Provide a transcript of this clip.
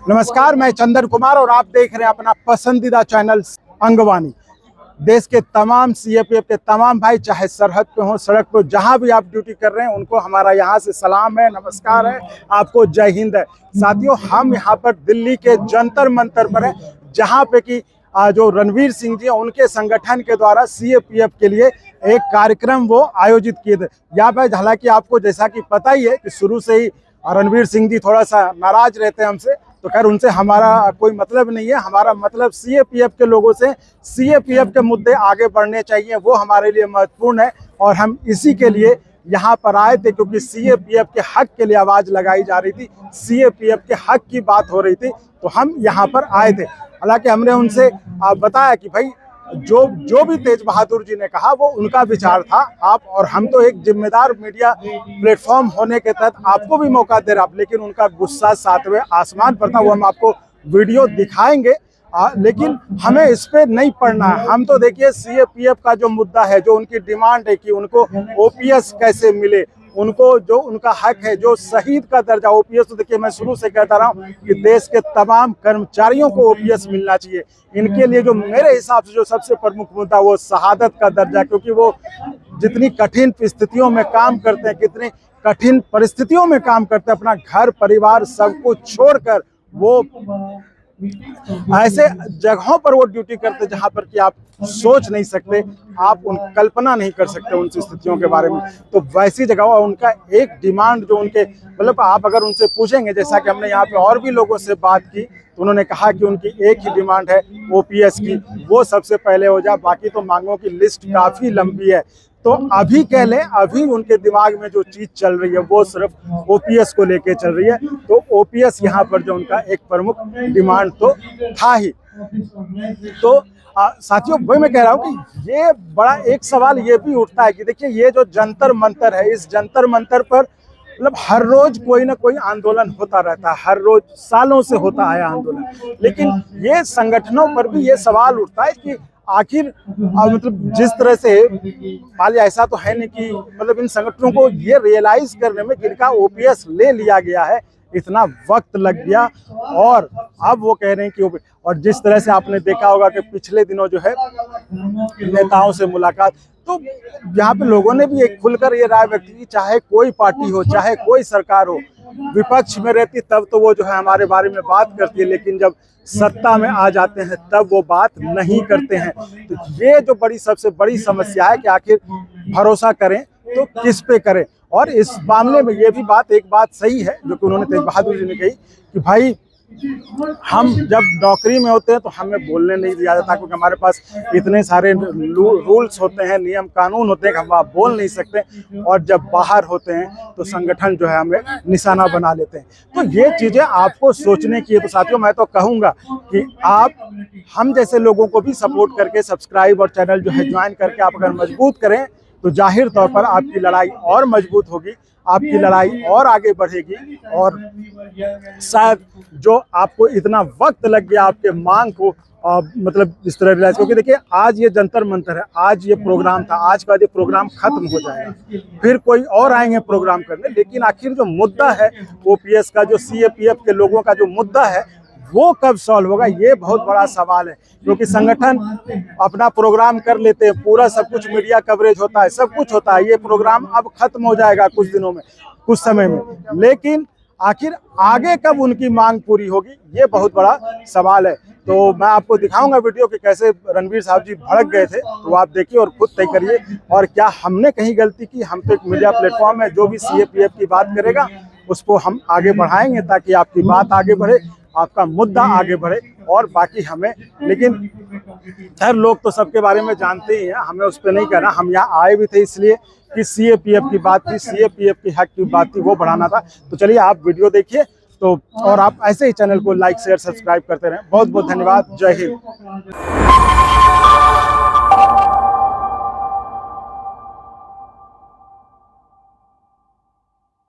नमस्कार, मैं चंदन कुमार और आप देख रहे हैं अपना पसंदीदा चैनल अंगवानी। देश के तमाम सीएपीएफ के तमाम भाई, चाहे सरहद पे हो, सड़क पे, जहां भी आप ड्यूटी कर रहे हैं, उनको हमारा यहाँ से सलाम है, नमस्कार है, आपको जय हिंद है। साथियों, हम यहाँ पर दिल्ली के जंतर मंतर पर हैं, जहाँ पे कि जो रणवीर सिंह जी उनके संगठन के द्वारा सीएपीएफ के लिए एक कार्यक्रम वो आयोजित किए थे। यहाँ पे हालांकि आपको जैसा कि पता ही है कि शुरू से ही रणवीर सिंह जी थोड़ा सा नाराज रहते हैं हमसे, तो खैर उनसे हमारा कोई मतलब नहीं है। हमारा मतलब सीएपीएफ के लोगों से, सीएपीएफ के मुद्दे आगे बढ़ने चाहिए, वो हमारे लिए महत्वपूर्ण है। और हम इसी के लिए यहाँ पर आए थे, क्योंकि सीएपीएफ के हक के लिए आवाज़ लगाई जा रही थी, सीएपीएफ के हक की बात हो रही थी, तो हम यहाँ पर आए थे। हालांकि हमने उनसे बताया कि भाई जो भी तेज बहादुर जी ने कहा वो उनका विचार था, आप और हम तो एक जिम्मेदार मीडिया प्लेटफॉर्म होने के तहत आपको भी मौका दे रहा, लेकिन उनका गुस्सा सातवें आसमान पर था। वो हम आपको वीडियो दिखाएंगे, लेकिन हमें इस पे नहीं पड़ना है। हम तो देखिए सीएपीएफ का जो मुद्दा है, जो उनकी डिमांड है कि उनको ओपीएस कैसे मिले, उनको जो उनका हक है, जो शहीद का दर्जा, ओपीएस, तो देखिए मैं शुरू से कहता रहा हूँ कि देश के तमाम कर्मचारियों को ओपीएस मिलना चाहिए। इनके लिए जो मेरे हिसाब से जो सबसे प्रमुख मुद्दा वो शहादत का दर्जा, क्योंकि वो जितनी कठिन स्थितियों में काम करते हैं, कितनी कठिन परिस्थितियों में काम करते हैं, अपना घर परिवार सब कुछ छोड़कर वो ऐसे जगहों पर वो ड्यूटी करते जहां पर कि आप सोच नहीं सकते, आप उन कल्पना नहीं कर सकते उन स्थितियों के बारे में। तो वैसी जगह उनका एक डिमांड जो उनके, मतलब आप अगर उनसे पूछेंगे, जैसा कि हमने यहाँ पे और भी लोगों से बात की, तो उन्होंने कहा कि उनकी एक ही डिमांड है ओपीएस की, वो सबसे पहले हो जाए, बाकी तो मांगों की लिस्ट काफ़ी लंबी है। तो अभी कह लें, अभी उनके दिमाग में जो चीज़ चल रही है वो सिर्फ ओपीएस को लेके चल रही है। तो ओपीएस यहाँ पर जो उनका एक प्रमुख डिमांड तो था ही। तो साथियों, वही मैं कह रहा हूँ कि ये बड़ा एक सवाल ये भी उठता है कि देखिए ये जो जंतर मंतर है, इस जंतर मंतर पर मतलब हर रोज कोई ना कोई आंदोलन होता रहता है, हर रोज सालों से होता है आंदोलन। लेकिन ये संगठनों पर भी ये सवाल उठता है कि आखिर मतलब जिस तरह से मान लिया, ऐसा तो है नहीं कि मतलब इन संगठनों को ये रियलाइज करने में कि इनका ओपीएस ले लिया गया है, इतना वक्त लग गया, और अब वो कह रहे हैं कि और जिस तरह से आपने देखा होगा कि पिछले दिनों जो है नेताओं से मुलाकात, तो यहाँ पे लोगों ने भी एक खुलकर ये राय व्यक्त की, चाहे कोई पार्टी हो, चाहे कोई सरकार हो, विपक्ष में रहती तब तो वो जो है हमारे बारे में बात करती है, लेकिन जब सत्ता में आ जाते हैं तब वो बात नहीं करते हैं। तो ये जो सबसे बड़ी समस्या है कि आखिर भरोसा करें तो किस पे करें। और इस मामले में ये भी एक बात सही है जो कि उन्होंने तेज बहादुर जी ने कही कि भाई हम जब नौकरी में होते हैं तो हमें बोलने नहीं दिया जाता, क्योंकि हमारे पास इतने सारे रूल्स होते हैं, नियम कानून होते हैं कि हम बोल नहीं सकते, और जब बाहर होते हैं तो संगठन जो है हमें निशाना बना लेते हैं। तो ये चीज़ें आपको सोचने की है। तो साथियों, मैं तो कहूँगा कि आप हम जैसे लोगों को भी सपोर्ट करके शाब्दिक और चैनल जो है ज्वाइन करके आप अगर मजबूत करें तो जाहिर तौर पर आपकी लड़ाई और मजबूत होगी, आपकी लड़ाई और आगे बढ़ेगी। और शायद जो आपको इतना वक्त लग गया आपके मांग को मतलब इस तरह रियलाइज, क्योंकि देखिए आज ये जंतर मंतर है, आज ये प्रोग्राम था, आज का ये प्रोग्राम खत्म हो जाएगा, फिर कोई और आएंगे प्रोग्राम करने, लेकिन आखिर जो मुद्दा है ओपीएस का, जो सीएपीएफ के लोगों का जो मुद्दा है, वो कब सॉल्व होगा, ये बहुत बड़ा सवाल है। क्योंकि संगठन अपना प्रोग्राम कर लेते हैं, पूरा सब कुछ मीडिया कवरेज होता है, सब कुछ होता है, ये प्रोग्राम अब खत्म हो जाएगा कुछ दिनों में, कुछ समय में, लेकिन आखिर आगे कब उनकी मांग पूरी होगी, ये बहुत बड़ा सवाल है। तो मैं आपको दिखाऊंगा वीडियो कि कैसे रणवीर साहब जी भड़क गए थे, तो आप देखिए और खुद तय करिए। और क्या हमने कहीं गलती की? हम तो एक मीडिया प्लेटफॉर्म है, जो भी सीएपीएफ की बात करेगा उसको हम आगे बढ़ाएंगे, ताकि आपकी बात आगे बढ़े, आपका मुद्दा आगे बढ़े, और बाकी हमें, लेकिन खैर लोग तो सबके बारे में जानते ही हैं, हमें उस पर नहीं कहना। हम यहाँ आए भी थे इसलिए कि सीएपीएफ की बात थी, सीएपीएफ की हक की बात थी, वो बढ़ाना था। तो चलिए आप वीडियो देखिए, तो और आप ऐसे ही चैनल को लाइक शेयर सब्सक्राइब करते रहें। बहुत बहुत धन्यवाद। जय हिंद।